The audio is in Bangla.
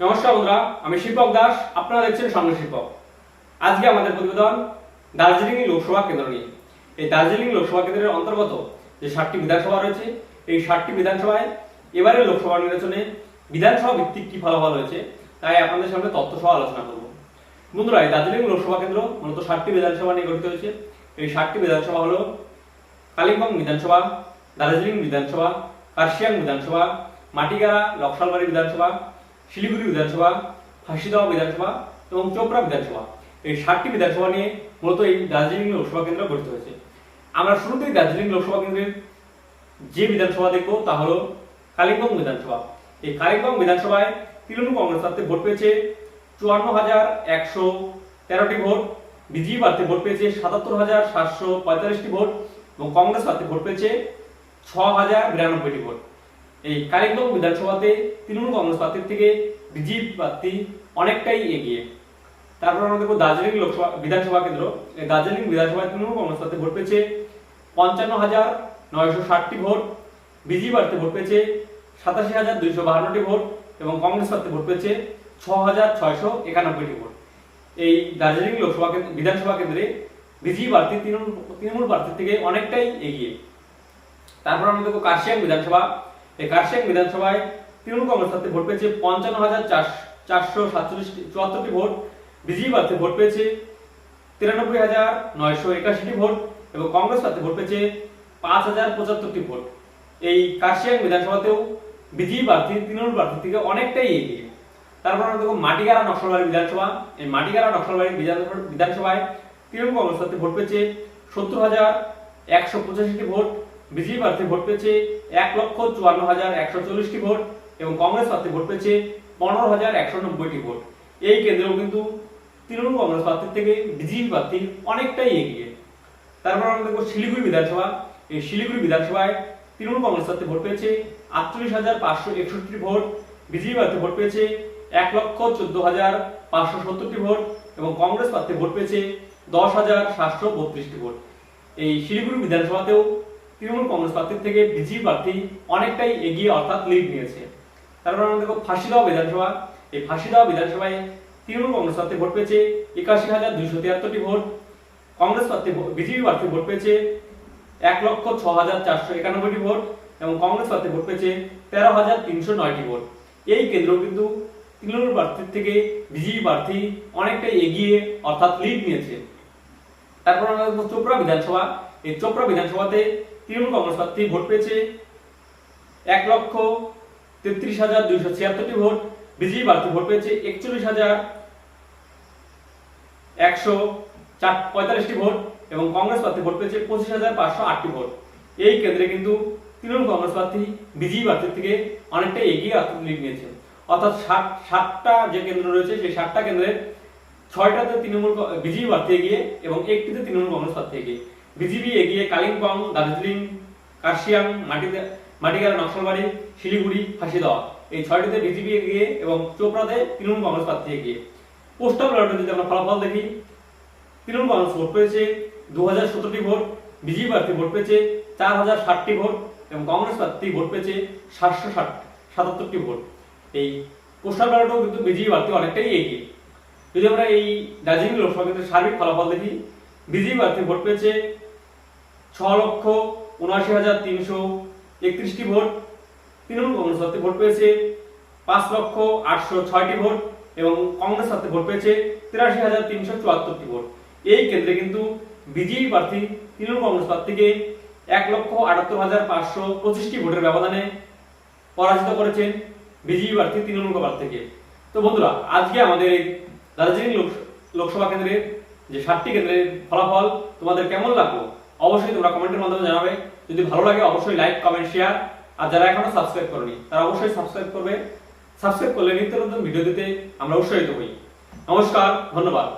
নমস্কার বন্ধুরা, আমি শিল্পক দাস। আপনারা দেখছেন সঙ্গে শিল্পক। আজকে আমাদের প্রতিবেদন দার্জিলিং লোকসভা কেন্দ্র নিয়ে। এই দার্জিলিং লোকসভা কেন্দ্রের অন্তর্গত যে 7টি বিধানসভা রয়েছে, এই 7টি বিধানসভায় এবারের লোকসভা নির্বাচনে বিধানসভা ভিত্তিক কি ফলাফল হয়েছে তাই আপনাদের সামনে তথ্য সহ আলোচনা করব। বন্ধুরা, এই দার্জিলিং লোকসভা কেন্দ্র মূলত 7টি বিধানসভা নিয়ে গঠিত হয়েছে। এই 7টি বিধানসভা হলো কালিম্পং বিধানসভা, দার্জিলিং বিধানসভা, কার্শিয়াং বিধানসভা, মাটিগাড়া লকসালবাড়ি বিধানসভা, শিলিগুড়ি বিধানসভা, ফাঁসিদাওয়া বিধানসভা এবং চোপড়া বিধানসভা। এই 7টি বিধানসভা নিয়ে মূলত এই দার্জিলিং লোকসভা কেন্দ্র গঠিত হয়েছে। আমরা শুরুতেই দার্জিলিং লোকসভা কেন্দ্রের যে বিধানসভা দেখব তা হলো কালিম্পং বিধানসভা। এই কালিম্পং বিধানসভায় তৃণমূল কংগ্রেস প্রার্থী ভোট পেয়েছে 54,113টি ভোট, বিজেপি প্রার্থী ভোট পেয়েছে 77,745টি ভোট এবং কংগ্রেস প্রার্থী ভোট পেয়েছে 6,092টি ভোট। এই কালিম্পং বিধানসভাতে তৃণমূল কংগ্রেস প্রার্থীর থেকে বিজেপি প্রার্থী অনেকটাই এগিয়ে। তারপর আমরা দেখব দার্জিলিং লোকসভা বিধানসভা কেন্দ্র। এই দার্জিলিং বিধানসভায় তৃণমূল কংগ্রেস প্রার্থী ভোট পেয়েছে 55,960টি ভোট, বিজেপি প্রার্থী ভোট পেয়েছে 87,252টি ভোট এবং কংগ্রেস প্রার্থী ভোট পেয়েছে 6,691টি ভোট। এই দার্জিলিং লোকসভা বিধানসভা কেন্দ্রে বিজেপি প্রার্থী তৃণমূল প্রার্থীর থেকে অনেকটাই এগিয়ে। তারপর আমরা দেখব কার্শিয়াং বিধানসভা। এই কার্শিয়াং বিধানসভায় তৃণমূল কংগ্রেস প্রার্থী ভোট পেয়েছে 55,474টি ভোট, বিজেপি প্রার্থী ভোট পেয়েছে 93,981টি ভোট এবং কংগ্রেস প্রার্থী ভোট পেয়েছে 5,075টি ভোট। এই কার্শিয়াং বিধানসভাতেও বিজেপি প্রার্থী তৃণমূল প্রার্থী থেকে অনেকটাই এগিয়ে। তারপর আমরা দেখব মাটিগাড়া নকশালবাড়ি বিধানসভা। এই মাটিগাড়া নকশালবাড়ি বিধানসভায় তৃণমূল কংগ্রেস প্রার্থী ভোট পেয়েছে 70,185টি ভোট, বিজেপি প্রার্থী ভোট পেয়েছে 1,54,140টি ভোট এবং কংগ্রেস প্রার্থী ভোট পেয়েছে 15,190টি ভোট। এই কেন্দ্রেও কিন্তু তৃণমূল কংগ্রেস প্রার্থীর থেকে বিজেপি প্রার্থী অনেকটাই এগিয়ে। তারপর আমরা দেখব শিলিগুড়ি বিধানসভা। এই শিলিগুড়ি বিধানসভায় তৃণমূল কংগ্রেস প্রার্থী ভোট পেয়েছে 48,561টি ভোট, বিজেপি প্রার্থী ভোট পেয়েছে 1,14,570টি ভোট এবং কংগ্রেস প্রার্থী ভোট পেয়েছে 10,732টি ভোট। এই শিলিগুড়ি বিধানসভাতেও তৃণমূল কংগ্রেস প্রার্থীর থেকে বিজেপি প্রার্থী অনেকটাই এগিয়ে অর্থাৎ লিড নিয়েছে। তারপর আমরা দেখব ফাঁসিদাওয়া বিধানসভা। এই ফাঁসিদাওয়া বিধানসভায় তৃণমূল কংগ্রেস প্রার্থী ভোট পেয়েছে 81,273টি ভোট, কংগ্রেস প্রার্থী বিজেপি প্রার্থী ভোট পেয়েছে 1,06,491টি ভোট এবং কংগ্রেস প্রার্থী ভোট পেয়েছে 13,309টি ভোট। এই কেন্দ্র কিন্তু তৃণমূল প্রার্থীর থেকে বিজেপি প্রার্থী অনেকটাই এগিয়ে অর্থাৎ লিড নিয়েছে। তারপর আমরা দেখব চোপড়া বিধানসভা। এই চোপড়া বিধানসভাতে তৃণমূল কংগ্রেস প্রার্থী ভোট পেয়েছে 1,33,276টি ভোট, বিজেপি প্রার্থী ভোট পেয়েছে 41,145টি ভোট এবং কংগ্রেস প্রার্থী ভোট পেয়েছে 25,508টি ভোট। এই কেন্দ্রে কিন্তু তৃণমূল কংগ্রেস প্রার্থী বিজেপি প্রার্থীর থেকে অনেকটা এগিয়ে লিড নিয়েছে। অর্থাৎ 7টা যে কেন্দ্র রয়েছে সেই 7টা কেন্দ্রের 6টাতে বিজেপি প্রার্থী এগিয়ে এবং 1টিতে তৃণমূল কংগ্রেস প্রার্থী এগিয়ে। বিজেপি এগিয়ে কালিম্পং, দার্জিলিং, কার্শিয়াং, মাটিগাড়া নকশালবাড়ি, শিলিগুড়ি, ফাঁসিদাওয়া এই 6টিতে বিজেপি এগিয়ে এবং চোপড়াতে তৃণমূল কংগ্রেস প্রার্থী এগিয়ে। পোস্টাল ব্যালটে যদি আমরা ফলাফল দেখি, তৃণমূল কংগ্রেস ভোট পেয়েছে 2,017টি ভোট, বিজেপি প্রার্থী ভোট পেয়েছে 4,060টি ভোট এবং কংগ্রেস প্রার্থী ভোট পেয়েছে 777টি ভোট। এই পোস্টাল ব্যালটেও কিন্তু বিজেপি প্রার্থী অনেকটাই এগিয়ে। যদি আমরা এই দার্জিলিং লোকসভা কেন্দ্রের সার্বিক ফলাফল দেখি, বিজেপি প্রার্থী ভোট পেয়েছে 6,79,331টি ভোট, তৃণমূল কংগ্রেস প্রার্থী ভোট পেয়েছে 5,806টি ভোট এবং কংগ্রেস প্রার্থী ভোট পেয়েছে 83,374টি ভোট। এই কেন্দ্রে কিন্তু বিজেপি প্রার্থী তৃণমূল কংগ্রেস প্রার্থীকে 1,78,525টি ভোটের ব্যবধানে পরাজিত করেছেন বিজেপি প্রার্থী তৃণমূল প্রার্থীকে। তো বন্ধুরা, আজকে আমাদের এই দার্জিলিং লোকসভা কেন্দ্রের যে 7টি কেন্দ্রের ফলাফল তোমাদের কেমন লাগলো অবশ্যই তোমরা কমেন্টের মাধ্যমে জানাবে। যদি ভালো লাগে অবশ্যই লাইক, কমেন্ট, শেয়ার আর যারা এখনো সাবস্ক্রাইব করনি তারা অবশ্যই সাবস্ক্রাইব করবে। সাবস্ক্রাইব করলে নিত্য নতুন ভিডিও দিতে আমরা উৎসাহিত হই। নমস্কার, ধন্যবাদ।